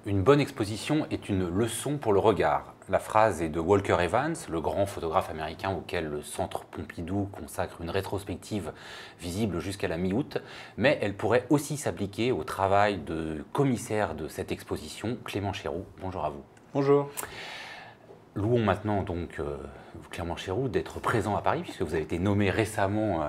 Une bonne exposition est une leçon pour le regard. La phrase est de Walker Evans, le grand photographe américain auquel le Centre Pompidou consacre une rétrospective visible jusqu'à la mi-août, mais elle pourrait aussi s'appliquer au travail de commissaire de cette exposition, Clément Chéroux. Bonjour à vous. Bonjour. Louons maintenant donc Clément Chéroux d'être présent à Paris, puisque vous avez été nommé récemment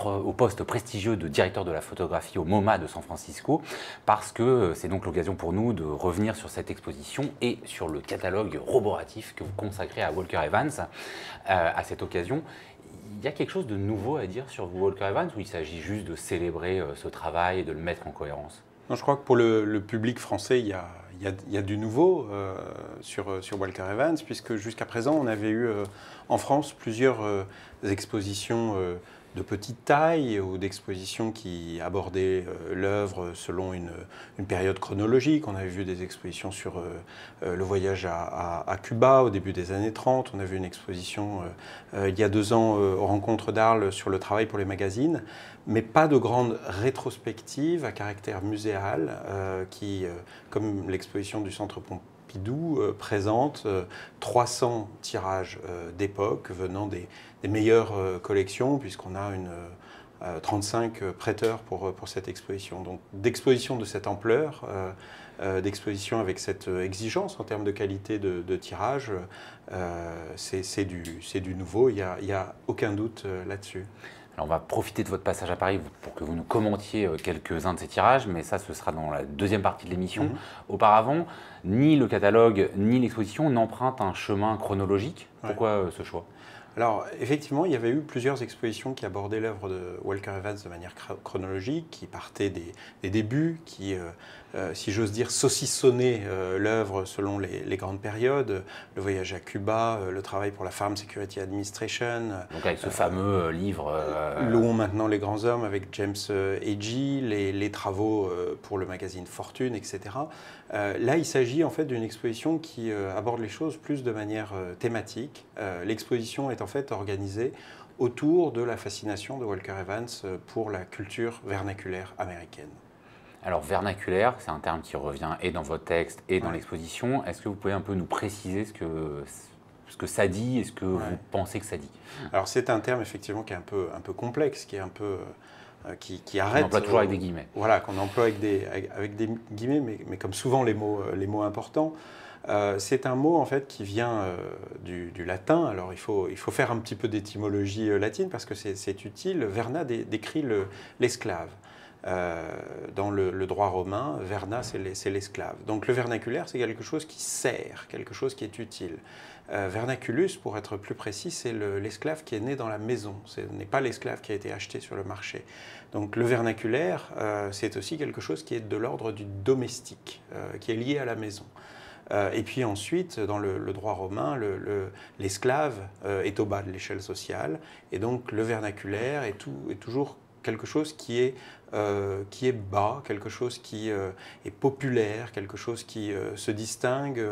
au poste prestigieux de directeur de la photographie au MoMA de San Francisco, parce que c'est donc l'occasion pour nous de revenir sur cette exposition et sur le catalogue roboratif que vous consacrez à Walker Evans. À cette occasion, il y a quelque chose de nouveau à dire sur Walker Evans, ou il s'agit juste de célébrer ce travail et de le mettre en cohérence? Non, je crois que pour le public français, il y a du nouveau sur Walker Evans, puisque jusqu'à présent, on avait eu en France plusieurs expositions de petite taille ou d'expositions qui abordaient l'œuvre selon une période chronologique. On avait vu des expositions sur le voyage à Cuba au début des années 30. On a vu une exposition il y a 2 ans aux Rencontres d'Arles sur le travail pour les magazines, mais pas de grande rétrospective à caractère muséal qui, comme l'exposition du Centre Pompidou, présente 300 tirages d'époque venant des meilleures collections, puisqu'on a 35 prêteurs pour cette exposition. Donc d'exposition de cette ampleur, d'exposition avec cette exigence en termes de qualité de tirage, c'est du nouveau, il n'y a aucun doute là-dessus. Alors on va profiter de votre passage à Paris pour que vous nous commentiez quelques-uns de ces tirages, mais ça, ce sera dans la deuxième partie de l'émission. Auparavant, ni le catalogue ni l'exposition n'empruntent un chemin chronologique. Pourquoi ce choix? Alors, effectivement, il y avait eu plusieurs expositions qui abordaient l'œuvre de Walker Evans de manière chronologique, qui partaient des débuts, qui, si j'ose dire, saucissonnaient l'œuvre selon les grandes périodes. Le voyage à Cuba, le travail pour la Farm Security Administration. Donc avec ce fameux livre... Louons maintenant les grands hommes avec James Agee, les travaux pour le magazine Fortune, etc. Là, il s'agit en fait d'une exposition qui aborde les choses plus de manière thématique. L'exposition est en fait organisée autour de la fascination de Walker Evans pour la culture vernaculaire américaine. Alors vernaculaire, c'est un terme qui revient et dans votre texte et dans l'exposition. Est-ce que vous pouvez un peu nous préciser ce que ça dit et ce que vous pensez que ça dit? Alors c'est un terme effectivement qui est un peu complexe, qui est un peu... qui arrête... On emploie toujours avec des guillemets. Voilà, qu'on emploie avec des guillemets, mais comme souvent les mots importants. C'est un mot en fait qui vient du latin. Alors il faut faire un petit peu d'étymologie latine parce que c'est utile. Verna décrit l'esclave. Dans le droit romain, verna c'est l'esclave. Donc le vernaculaire c'est quelque chose qui sert, quelque chose qui est utile. Vernaculus, pour être plus précis, c'est l'esclave qui est né dans la maison. Ce n'est pas l'esclave qui a été acheté sur le marché. Donc le vernaculaire, c'est aussi quelque chose qui est de l'ordre du domestique, qui est lié à la maison. Et puis ensuite, dans le droit romain, l'esclave est au bas de l'échelle sociale, et donc le vernaculaire est toujours quelque chose qui est bas, quelque chose qui est populaire, quelque chose qui se distingue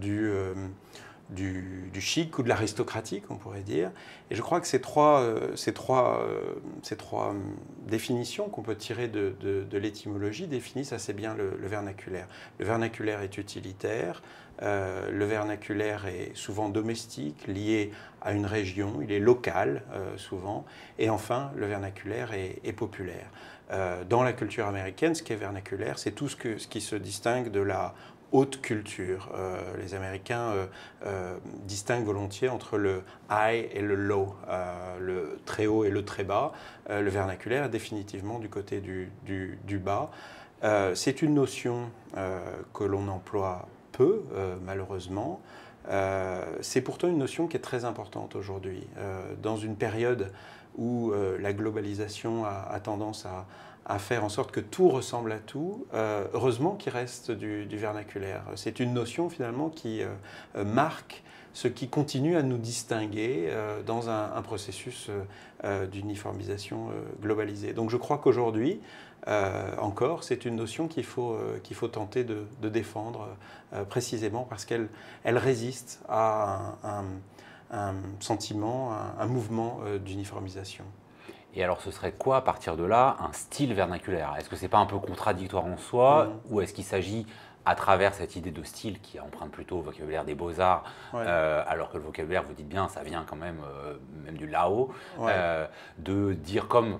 du chic ou de l'aristocratique, on pourrait dire. Et je crois que ces trois définitions qu'on peut tirer de l'étymologie définissent assez bien le vernaculaire. Le vernaculaire est utilitaire, le vernaculaire est souvent domestique, lié à une région, il est local souvent, et enfin le vernaculaire est populaire. Dans la culture américaine, ce qui est vernaculaire, c'est tout ce qui se distingue de la haute culture. Les Américains distinguent volontiers entre le high et le low, le très haut et le très bas. Le vernaculaire est définitivement du côté du bas. C'est une notion que l'on emploie peu, malheureusement. C'est pourtant une notion qui est très importante aujourd'hui. Dans une période où la globalisation a tendance à faire en sorte que tout ressemble à tout, heureusement qu'il reste du vernaculaire. C'est une notion finalement qui marque ce qui continue à nous distinguer dans un processus d'uniformisation globalisée. Donc je crois qu'aujourd'hui, encore, c'est une notion qu'il faut tenter de défendre précisément parce qu'elle résiste à un sentiment, un mouvement d'uniformisation. Et alors ce serait quoi à partir de là un style vernaculaire? Est-ce que c'est pas un peu contradictoire en soi ou est-ce qu'il s'agit à travers cette idée de style qui emprunte plutôt au vocabulaire des beaux-arts, Ouais. alors que le vocabulaire, vous dites bien, ça vient quand même, même du Lao, Ouais. de dire comme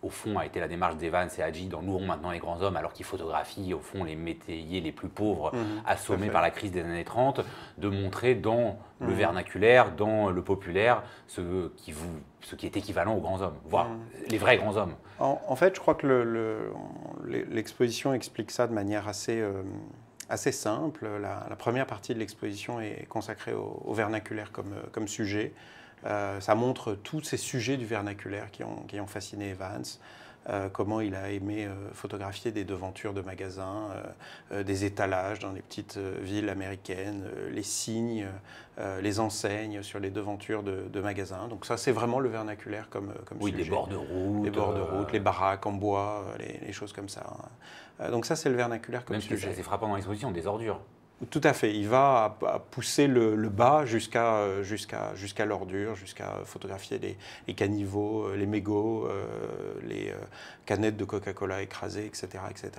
au fond a été la démarche d'Evans et Hadji dans Nous maintenant les grands hommes, alors qu'ils photographient au fond les métayers les plus pauvres Tout à assommés fait. par la crise des années 30, de montrer dans le Mhm. vernaculaire, dans le populaire, ce qui est équivalent aux grands hommes, voire les vrais grands hommes. En fait, je crois que l'exposition explique ça de manière assez simple. La première partie de l'exposition est consacrée au vernaculaire comme sujet. Ça montre tous ces sujets du vernaculaire qui ont fasciné Evans. Comment il a aimé photographier des devantures de magasins, des étalages dans les petites villes américaines, les signes, les enseignes sur les devantures de magasins. Donc ça, c'est vraiment le vernaculaire comme Oui, sujet. des bords de route. Les bords de route, les baraques en bois, les choses comme ça. Donc ça, c'est le vernaculaire comme Même sujet. c'est frappant dans l'exposition, des ordures. Tout à fait. Il va à pousser le bas jusqu'à l'ordure, jusqu'à photographier les caniveaux, les mégots, les canettes de Coca-Cola écrasées, etc., etc.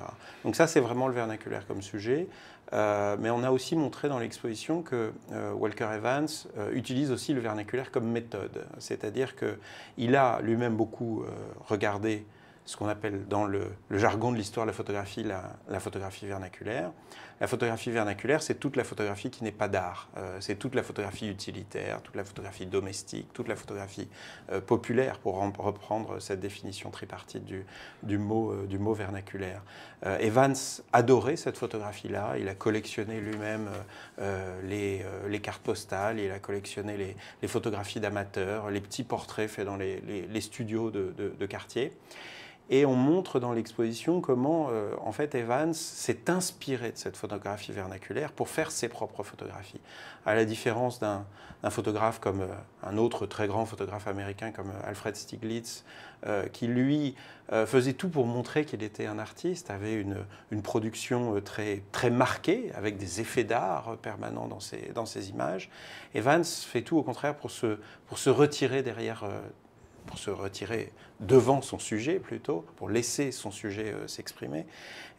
Donc ça, c'est vraiment le vernaculaire comme sujet. Mais on a aussi montré dans l'exposition que Walker Evans utilise aussi le vernaculaire comme méthode. C'est-à-dire qu'il a lui-même beaucoup regardé ce qu'on appelle dans le jargon de l'histoire de la photographie, la photographie vernaculaire. La photographie vernaculaire, c'est toute la photographie qui n'est pas d'art. C'est toute la photographie utilitaire, toute la photographie domestique, toute la photographie populaire, pour reprendre cette définition tripartite du mot vernaculaire. Evans adorait cette photographie-là. Il a collectionné lui-même les cartes postales, il a collectionné les photographies d'amateurs, les petits portraits faits dans les studios de quartier. Et on montre dans l'exposition comment, en fait, Evans s'est inspiré de cette photographie vernaculaire pour faire ses propres photographies. À la différence d'un photographe comme un autre très grand photographe américain comme Alfred Stieglitz, qui lui faisait tout pour montrer qu'il était un artiste, avait une production très marquée, avec des effets d'art permanents dans ses images. Evans fait tout au contraire pour se retirer derrière... pour se retirer devant son sujet plutôt, pour laisser son sujet s'exprimer.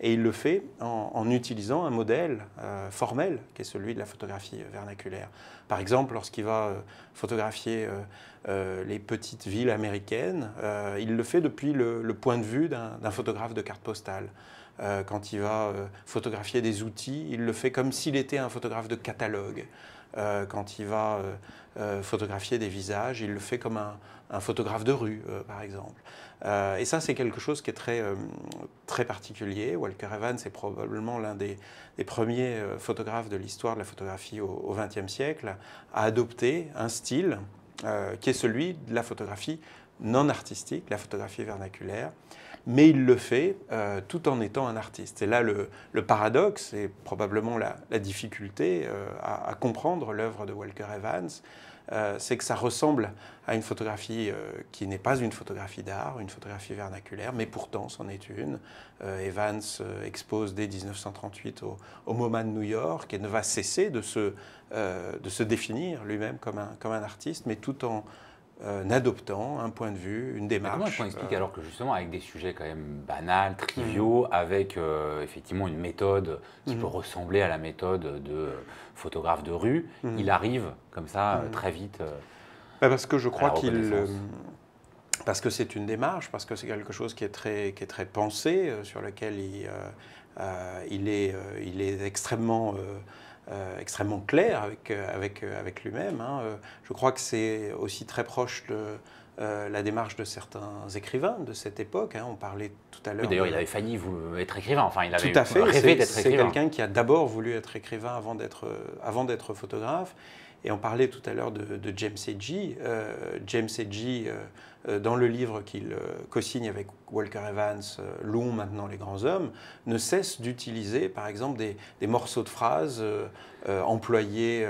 Et il le fait en utilisant un modèle formel qui est celui de la photographie vernaculaire. Par exemple, lorsqu'il va photographier les petites villes américaines, il le fait depuis le point de vue d'un photographe de carte postale. Quand il va photographier des outils, il le fait comme s'il était un photographe de catalogue. Quand il va photographier des visages, il le fait comme un photographe de rue, par exemple. Et ça, c'est quelque chose qui est très particulier. Walker Evans est probablement l'un des premiers photographes de l'histoire de la photographie au XXe siècle à adopter un style qui est celui de la photographie non artistique, la photographie vernaculaire. Mais il le fait tout en étant un artiste. Et là, le paradoxe et probablement la difficulté à comprendre l'œuvre de Walker Evans, c'est que ça ressemble à une photographie qui n'est pas une photographie d'art, une photographie vernaculaire, mais pourtant c'en est une. Evans expose dès 1938 au MoMA de New York et ne va cesser de se définir lui-même comme un artiste, mais tout en adoptant un point de vue, une démarche. Comment est-ce qu'on explique alors que justement avec des sujets quand même banals, triviaux, avec effectivement une méthode qui peut ressembler à la méthode de photographe de rue, il arrive comme ça très vite parce que je crois parce que c'est une démarche, parce que c'est quelque chose qui est très pensé, sur lequel il est extrêmement clair avec lui-même. Je crois que c'est aussi très proche de la démarche de certains écrivains de cette époque. On parlait tout à l'heure... Oui, d'ailleurs, il avait failli être écrivain, enfin il avait tout à fait. rêvé d'être écrivain. C'est quelqu'un qui a d'abord voulu être écrivain avant d'être photographe. Et on parlait tout à l'heure de James Hedgie. James Hedgie, dans le livre qu'il co-signe avec Walker Evans, Louons maintenant les grands hommes, ne cesse d'utiliser par exemple des morceaux de phrases employés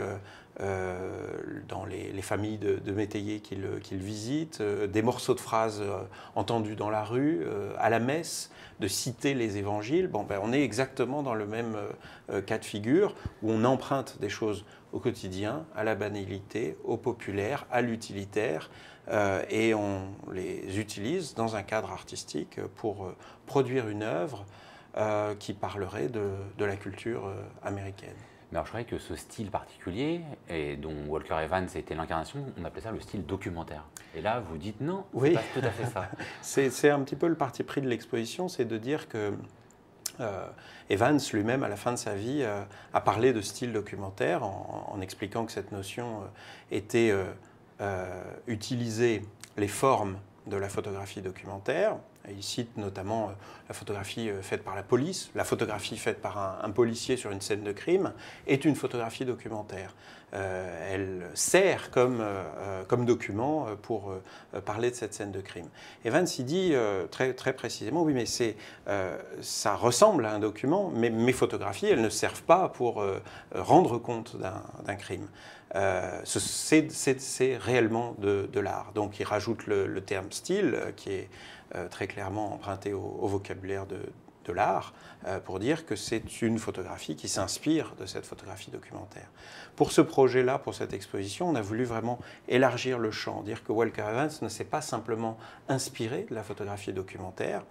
dans les familles de métayers qu'il visite, des morceaux de phrases entendus dans la rue, à la messe, de citer les évangiles. On est exactement dans le même cas de figure où on emprunte des choses au quotidien, à la banalité, au populaire, à l'utilitaire, et on les utilise dans un cadre artistique pour produire une œuvre qui parlerait de la culture américaine. Mais alors je croyais que ce style particulier, et dont Walker Evans était l'incarnation, on appelait ça le style documentaire. Et là, vous dites non, Oui. c'est pas tout à fait ça. C'est un petit peu le parti pris de l'exposition, c'est de dire que Evans lui-même, à la fin de sa vie, a parlé de style documentaire en expliquant que cette notion était utiliser les formes de la photographie documentaire. Il cite notamment la photographie faite par la police, la photographie faite par un policier sur une scène de crime est une photographie documentaire. Elle sert comme document pour parler de cette scène de crime. Evans il dit très précisément, oui mais ça ressemble à un document, mais mes photographies elles ne servent pas pour rendre compte d'un crime. C'est réellement de l'art. Donc il rajoute le terme style qui est très clairement emprunté au vocabulaire de l'art pour dire que c'est une photographie qui s'inspire de cette photographie documentaire. Pour ce projet-là, pour cette exposition, on a voulu vraiment élargir le champ, dire que Walker Evans ne s'est pas simplement inspiré de la photographie documentaire,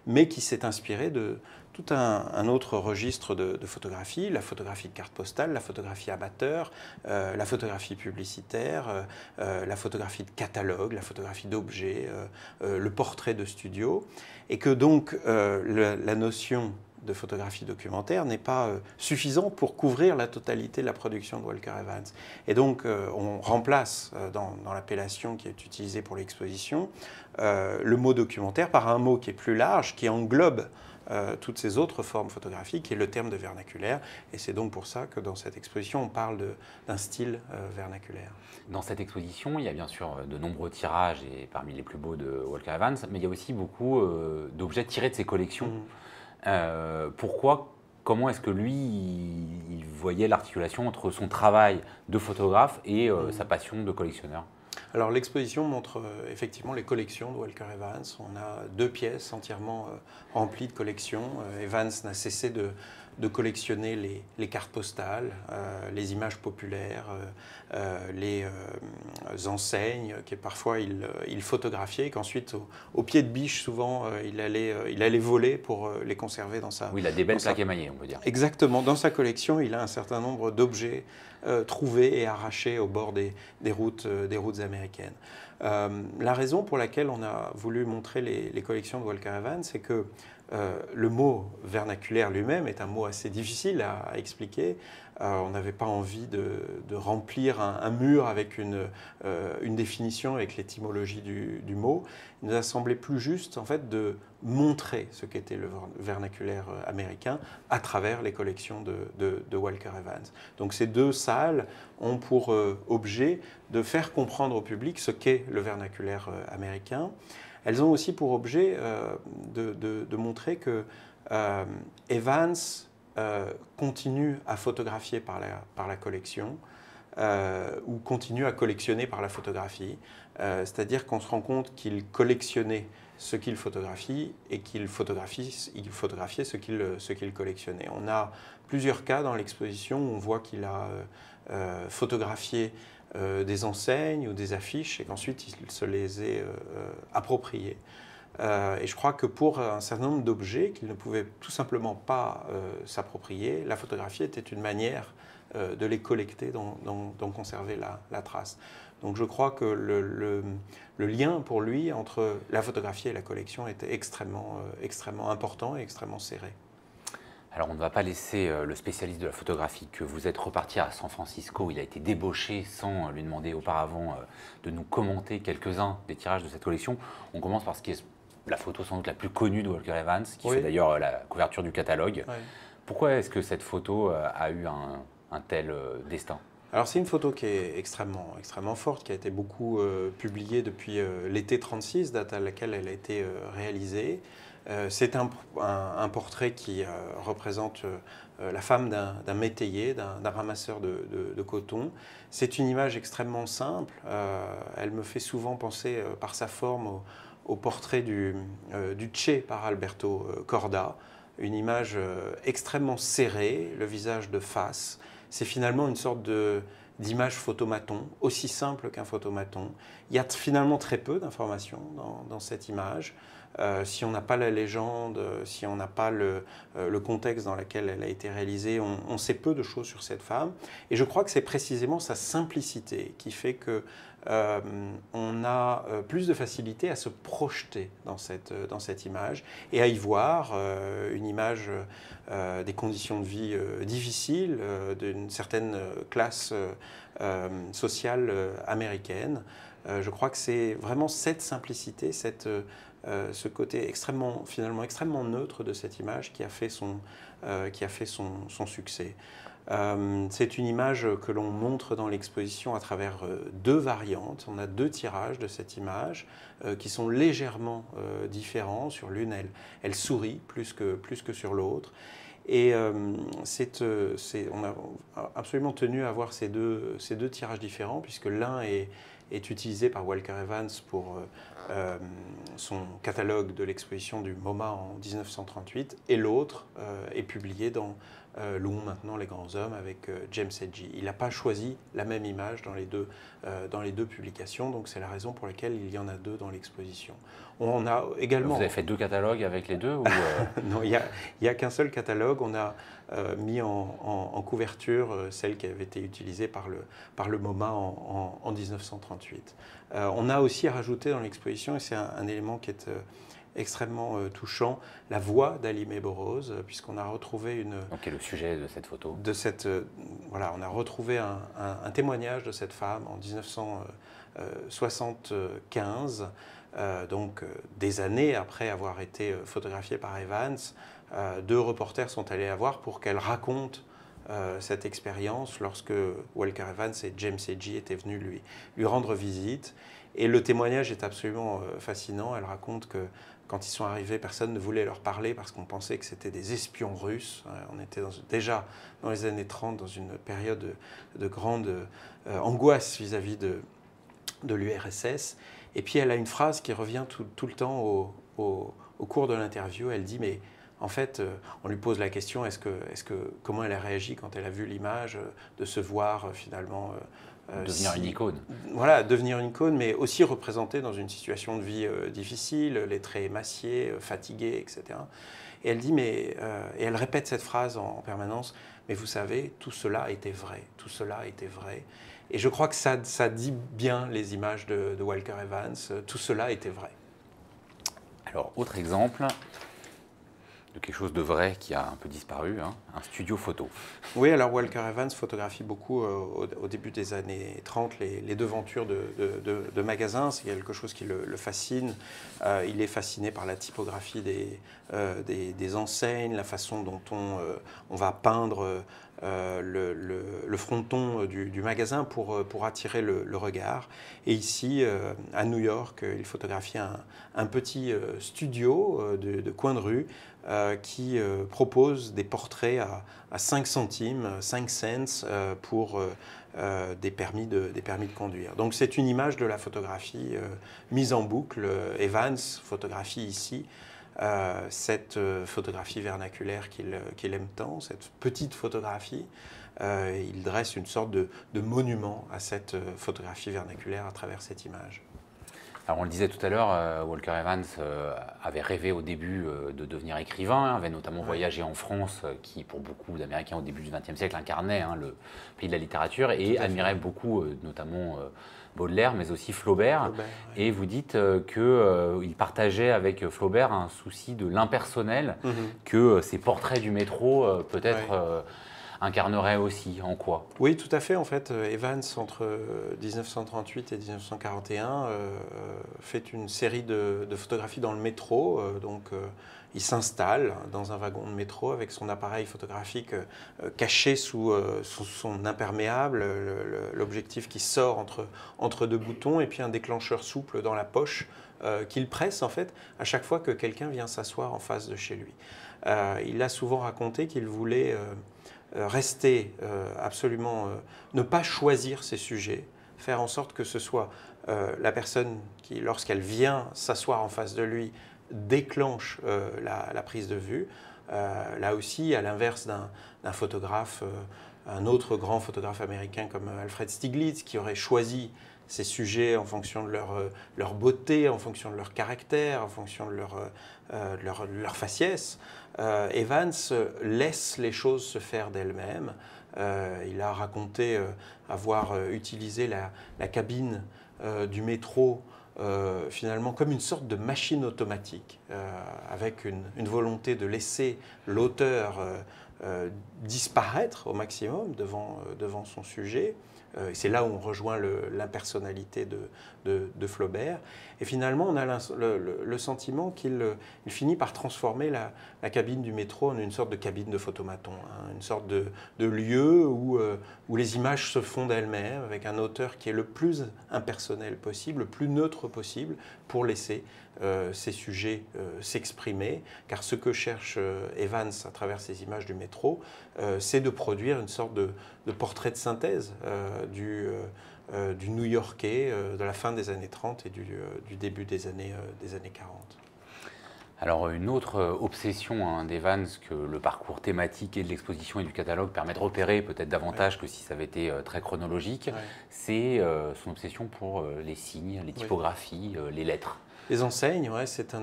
mais qui s'est inspiré de tout un autre registre de photographie, la photographie de carte postale, la photographie amateur, la photographie publicitaire, la photographie de catalogue, la photographie d'objets, le portrait de studio, et que donc la notion de photographie documentaire n'est pas suffisante pour couvrir la totalité de la production de Walker Evans. Et donc on remplace dans l'appellation qui est utilisée pour l'exposition le mot documentaire par un mot qui est plus large, qui englobe toutes ces autres formes photographiques, qui est le terme de vernaculaire. Et c'est donc pour ça que dans cette exposition, on parle d'un style vernaculaire. Dans cette exposition, il y a bien sûr de nombreux tirages, et parmi les plus beaux de Walker Evans, mais il y a aussi beaucoup d'objets tirés de ses collections. Comment est-ce que lui, il voyait l'articulation entre son travail de photographe et sa passion de collectionneur? Alors l'exposition montre effectivement les collections de Walker Evans. On a 2 pièces entièrement remplies de collections. Evans n'a cessé de collectionner les cartes postales, les images populaires, les enseignes que parfois il photographiait et qu'ensuite au pied de biche souvent il allait voler pour les conserver dans sa... Oui, il a des belles plaques émaillées, on peut dire. Exactement. Dans sa collection, il a un certain nombre d'objets trouvés et arrachés au bord des routes américaines. La raison pour laquelle on a voulu montrer les collections de Walker Evans, c'est que le mot vernaculaire lui-même est un mot assez difficile à expliquer. On n'avait pas envie de remplir un mur avec une définition, avec l'étymologie du mot. Il nous a semblé plus juste en fait, de montrer ce qu'était le vernaculaire américain à travers les collections de Walker Evans. Donc ces 2 salles ont pour objet de faire comprendre au public ce qu'est le vernaculaire américain. Elles ont aussi pour objet de montrer que Evans continue à photographier par la collection ou continue à collectionner par la photographie. C'est-à-dire qu'on se rend compte qu'il collectionnait ce qu'il photographie et qu'il photographiait ce qu'il collectionnait. On a plusieurs cas dans l'exposition où on voit qu'il a photographié des enseignes ou des affiches et qu'ensuite il se les est appropriées. Et je crois que pour un certain nombre d'objets qu'il ne pouvait tout simplement pas s'approprier, la photographie était une manière de les collecter, d'en conserver la trace. Donc je crois que le lien pour lui entre la photographie et la collection était extrêmement important et extrêmement serré. Alors on ne va pas laisser le spécialiste de la photographie que vous êtes reparti à San Francisco, où il a été débauché sans lui demander auparavant de nous commenter quelques-uns des tirages de cette collection. On commence par ce qui est la photo sans doute la plus connue de Walker Evans, qui fait d'ailleurs la couverture du catalogue. Oui. Pourquoi est-ce que cette photo a eu un tel destin ? Alors c'est une photo qui est extrêmement forte, qui a été beaucoup publiée depuis l'été 36, date à laquelle elle a été réalisée. C'est un portrait qui représente la femme d'un métayer, d'un ramasseur de coton. C'est une image extrêmement simple. Elle me fait souvent penser par sa forme au portrait du Che par Alberto Corda. Une image extrêmement serrée, le visage de face. C'est finalement une sorte d'image photomaton, aussi simple qu'un photomaton. Il y a finalement très peu d'informations dans cette image. si on n'a pas la légende, si on n'a pas le contexte dans lequel elle a été réalisée, on sait peu de choses sur cette femme. Et je crois que c'est précisément sa simplicité qui fait que on a plus de facilité à se projeter dans cette image et à y voir une image des conditions de vie difficiles d'une certaine classe sociale américaine. Je crois que c'est vraiment cette simplicité, ce côté finalement extrêmement neutre de cette image qui a fait son succès. C'est une image que l'on montre dans l'exposition à travers deux variantes. On a deux tirages de cette image qui sont légèrement différents. Sur l'une, elle sourit plus que sur l'autre. Et on a absolument tenu à avoir ces deux tirages différents, puisque l'un est utilisé par Walker Evans pour son catalogue de l'exposition du MoMA en 1938, et l'autre est publié dans Louons maintenant les grands hommes avec James Hedgie. Il n'a pas choisi la même image dans les deux publications, donc c'est la raison pour laquelle il y en a deux dans l'exposition. On a également... Vous avez fait deux catalogues avec les deux ou Non, il n'y a qu'un seul catalogue. On a mis en couverture celle qui avait été utilisée par le MoMA en 1938. On a aussi rajouté dans l'exposition, et c'est un élément qui est extrêmement touchant, la voix d'Halimé Boroz, puisqu'on a retrouvé Donc, quel est le sujet de cette photo? Voilà, on a retrouvé un témoignage de cette femme en 1975, donc des années après avoir été photographiée par Evans. Deux reporters sont allés la voir pour qu'elle raconte cette expérience lorsque Walker Evans et James Hedgie étaient venus lui rendre visite. Et le témoignage est absolument fascinant. Elle raconte que quand ils sont arrivés, personne ne voulait leur parler parce qu'on pensait que c'était des espions russes. On était déjà dans les années 30 dans une période de grande angoisse vis-à-vis de l'URSS. Et puis elle a une phrase qui revient tout le temps au cours de l'interview. Elle dit, mais en fait, on lui pose la question, comment elle a réagi quand elle a vu l'image de se voir finalement... devenir une icône. Voilà, devenir une icône, mais aussi représentée dans une situation de vie difficile, les traits émaciés, fatigués, etc. Et elle dit, et elle répète cette phrase en permanence, mais vous savez, tout cela était vrai, tout cela était vrai. Et je crois que ça dit bien les images de Walker Evans, tout cela était vrai. Alors, autre exemple de quelque chose de vrai qui a un peu disparu, hein, un studio photo. Oui, alors Walker Evans photographie beaucoup au début des années 30 les devantures de magasins. C'est quelque chose qui le fascine. Il est fasciné par la typographie des enseignes, la façon dont on va peindre le fronton du magasin pour attirer le regard. Et ici, à New York, il photographie un petit studio de coin de rue qui propose des portraits à 5 centimes, 5 cents pour des permis de conduire. Donc c'est une image de la photographie mise en boucle. Evans photographie ici cette photographie vernaculaire qu'il aime tant, cette petite photographie. Il dresse une sorte de monument à cette photographie vernaculaire à travers cette image. Alors on le disait tout à l'heure, Walker Evans avait rêvé au début de devenir écrivain, avait notamment voyagé en France, qui pour beaucoup d'Américains au début du XXe siècle incarnait le pays de la littérature, et admirait beaucoup notamment Baudelaire, mais aussi Flaubert. Oui. Et vous dites qu'il partageait avec Flaubert un souci de l'impersonnel, que ses portraits du métro peut-être... incarnerait aussi. En quoi? Oui, tout à fait. En fait, Evans, entre 1938 et 1941, fait une série de photographies dans le métro. Il s'installe dans un wagon de métro avec son appareil photographique caché sous son imperméable, l'objectif qui sort entre deux boutons, et puis un déclencheur souple dans la poche qu'il presse en fait à chaque fois que quelqu'un vient s'asseoir en face de chez lui. Il a souvent raconté qu'il voulait rester absolument, ne pas choisir ses sujets, faire en sorte que ce soit la personne qui, lorsqu'elle vient s'asseoir en face de lui, déclenche la prise de vue. Là aussi, à l'inverse d'un photographe un autre grand photographe américain comme Alfred Stieglitz, qui aurait choisi ces sujets en fonction de leur beauté, en fonction de leur caractère, en fonction de leur faciès. Evans laisse les choses se faire d'elles-mêmes. Il a raconté avoir utilisé la cabine du métro finalement comme une sorte de machine automatique, avec une volonté de laisser l'auteur disparaître au maximum devant son sujet. C'est là où on rejoint l'impersonnalité de Flaubert. Et finalement, on a le sentiment qu'il finit par transformer la cabine du métro en une sorte de cabine de photomaton, hein, une sorte de lieu où les images se font d'elles-mêmes, avec un auteur qui est le plus impersonnel possible, le plus neutre possible, pour laisser ces sujets s'exprimer. Car ce que cherche Evans à travers ces images du métro, c'est de produire une sorte de portrait de synthèse du New-Yorkais de la fin des années 30 et du début des années 40. Alors une autre obsession d'Evans que le parcours thématique et de l'exposition et du catalogue permet de repérer peut-être davantage que si ça avait été très chronologique, c'est son obsession pour les signes, les typographies, les lettres. Les enseignes, c'est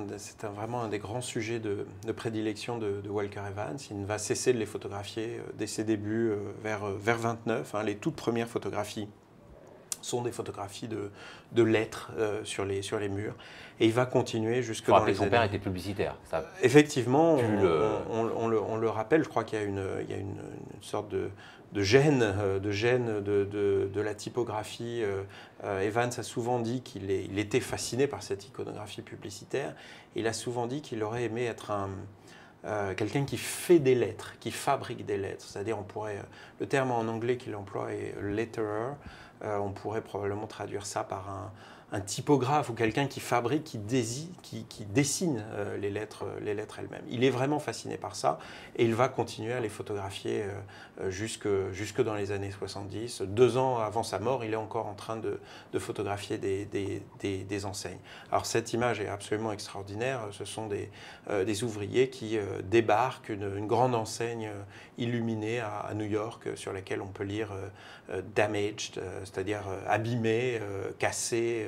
vraiment un des grands sujets de prédilection de Walker Evans. Il ne va cesser de les photographier dès ses débuts vers 29. Hein, les toutes premières photographies sont des photographies de lettres sur les murs. Et il va continuer jusque dans les années... Son père était publicitaire. Ça Effectivement, on le rappelle, je crois qu'il y a une sorte de gêne de la typographie. Evans a souvent dit qu'il était fasciné par cette iconographie publicitaire. Il a souvent dit qu'il aurait aimé être quelqu'un qui fait des lettres, qui fabrique des lettres. C'est-à-dire, le terme en anglais qu'il emploie est letterer. On pourrait probablement traduire ça par un typographe ou quelqu'un qui fabrique, qui dessine les lettres elles-mêmes. Il est vraiment fasciné par ça et il va continuer à les photographier jusque dans les années 70. 2 ans avant sa mort, il est encore en train de photographier des enseignes. Alors cette image est absolument extraordinaire. Ce sont des ouvriers qui débarquent une grande enseigne illuminée à New York sur laquelle on peut lire damaged, c'est-à-dire abîmé, cassé.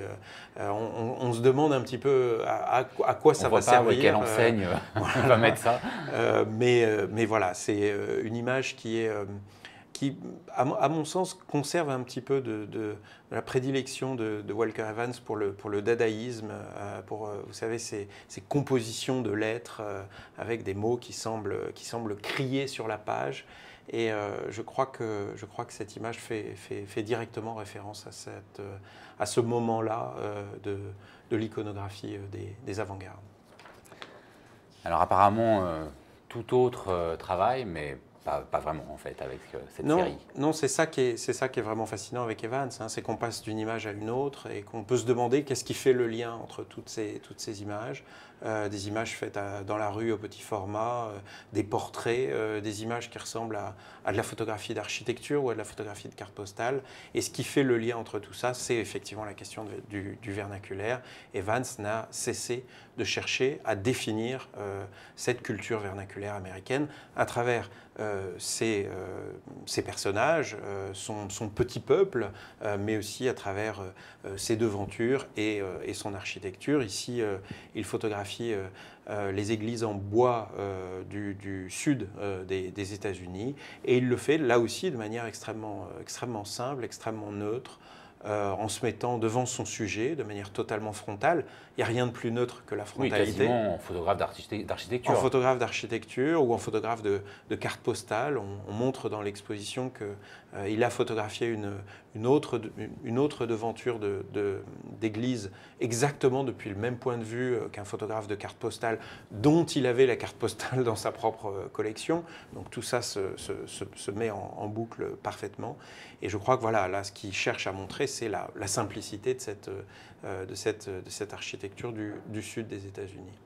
On se demande un petit peu à quoi ça va servir. Quelle enseigne on va mettre ça. Mais voilà, c'est une image qui, à mon sens, conserve un petit peu de la prédilection de Walker Evans pour le dadaïsme, vous savez, ces compositions de lettres avec des mots qui semblent crier sur la page. Et je crois que cette image fait directement référence à ce moment-là de l'iconographie des avant-gardes. Alors apparemment, tout autre travail, mais pas vraiment en fait avec cette série. Non, c'est ça qui est vraiment fascinant avec Evans, hein, c'est qu'on passe d'une image à une autre et qu'on peut se demander qu'est-ce qui fait le lien entre toutes ces images. Des images faites dans la rue au petit format, des portraits, des images qui ressemblent à de la photographie d'architecture ou à de la photographie de carte postale. Et ce qui fait le lien entre tout ça, c'est effectivement la question du vernaculaire. Evans n'a cessé de chercher à définir cette culture vernaculaire américaine à travers ses personnages, son petit peuple, mais aussi à travers ses devantures et son architecture. Ici, il photographie les églises en bois du sud des États-Unis, et il le fait là aussi de manière extrêmement simple, extrêmement neutre, en se mettant devant son sujet de manière totalement frontale. Il n'y a rien de plus neutre que la frontalité. Oui, quasiment en photographe d'architecture. En photographe d'architecture ou en photographe de carte postale. On montre dans l'exposition qu'il a photographié une autre devanture d'église exactement depuis le même point de vue qu'un photographe de carte postale dont il avait la carte postale dans sa propre collection. Donc tout ça se met en boucle parfaitement. Et je crois que voilà, là, ce qu'il cherche à montrer, c'est la simplicité de cette architecture du sud des États-Unis.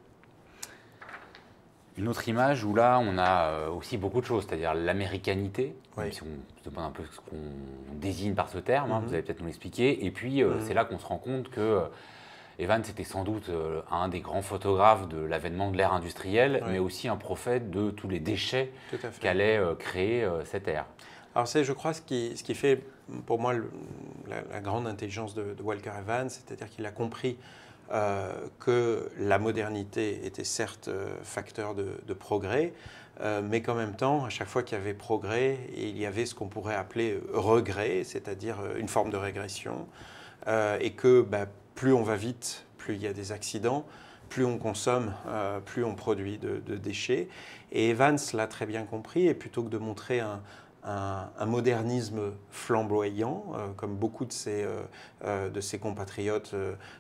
Une autre image où là, on a aussi beaucoup de choses, c'est-à-dire l'américanité, oui. même si on se demande un peu ce qu'on désigne par ce terme, hein, vous allez peut-être nous l'expliquer. Et puis, c'est là qu'on se rend compte que Evans était sans doute un des grands photographes de l'avènement de l'ère industrielle, mais aussi un prophète de tous les déchets qu'allait créer cette ère. Alors c'est, je crois, ce qui fait pour moi la grande intelligence de Walker Evans, c'est-à-dire qu'il a compris que la modernité était certes facteur de progrès, mais qu'en même temps, à chaque fois qu'il y avait progrès, il y avait ce qu'on pourrait appeler regret, c'est-à-dire une forme de régression, et que plus on va vite, plus il y a des accidents, plus on consomme, plus on produit de déchets. Et Evans l'a très bien compris, et plutôt que de montrer un modernisme flamboyant, comme beaucoup de ses compatriotes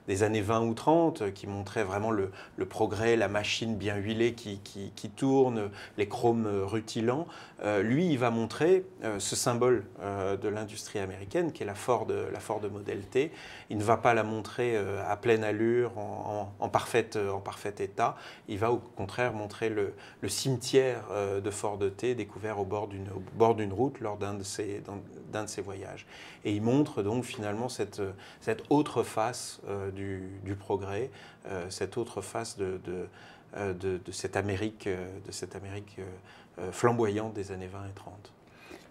des années 20 ou 30, qui montraient vraiment le progrès, la machine bien huilée qui tourne, les chromes rutilants. Lui, il va montrer ce symbole de l'industrie américaine, qui est la Ford Model T. Il ne va pas la montrer à pleine allure, en parfait état. Il va au contraire montrer le cimetière de Ford T découvert au bord d'une route lors d'un de ses voyages. Et il montre donc finalement cette autre face du progrès, cette autre face de cette Amérique, flamboyante des années 20 et 30.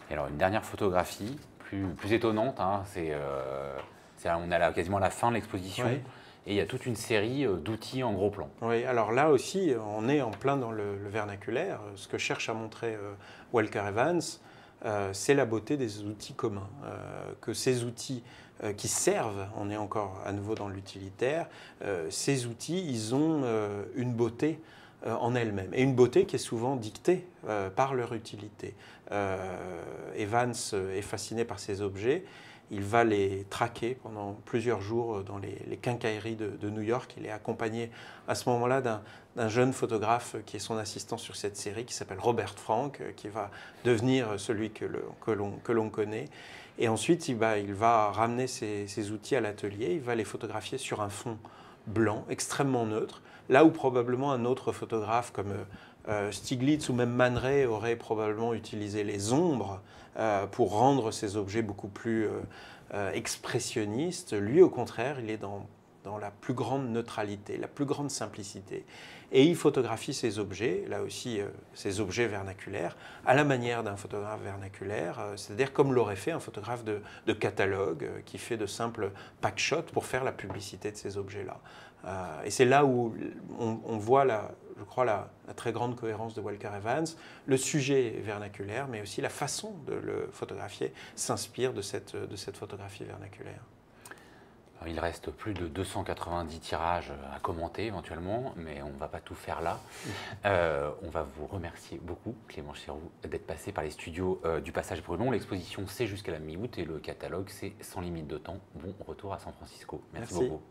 Et alors une dernière photographie, plus étonnante, hein, on est quasiment à la fin de l'exposition. Oui. Et il y a toute une série d'outils en gros plan. Oui, alors là aussi, on est en plein dans le vernaculaire. Ce que cherche à montrer Walker Evans, c'est la beauté des outils communs. Que ces outils qui servent, on est encore à nouveau dans l'utilitaire, ces outils, ils ont une beauté en elles-mêmes. Et une beauté qui est souvent dictée par leur utilité. Evans est fasciné par ces objets. Il va les traquer pendant plusieurs jours dans les quincailleries de New York. Il est accompagné à ce moment-là d'un jeune photographe qui est son assistant sur cette série, qui s'appelle Robert Frank, qui va devenir celui que l'on connaît. Et ensuite, il va ramener ses outils à l'atelier, il va les photographier sur un fond blanc, extrêmement neutre, là où probablement un autre photographe comme Stiglitz ou même Man Ray aurait probablement utilisé les ombres pour rendre ces objets beaucoup plus expressionnistes. Lui, au contraire, il est dans la plus grande neutralité, la plus grande simplicité. Et il photographie ces objets, là aussi ces objets vernaculaires, à la manière d'un photographe vernaculaire, c'est-à-dire comme l'aurait fait un photographe de catalogue qui fait de simples packshots pour faire la publicité de ces objets-là. Et c'est là où on voit, je crois, la très grande cohérence de Walker Evans. Le sujet est vernaculaire, mais aussi la façon de le photographier s'inspire de cette photographie vernaculaire. Il reste plus de 290 tirages à commenter éventuellement, mais on ne va pas tout faire là. On va vous remercier beaucoup, Clément Chéroux, d'être passé par les studios du Passage Brulon. L'exposition, c'est jusqu'à la mi-août et le catalogue, c'est sans limite de temps. Bon retour à San Francisco. Merci beaucoup.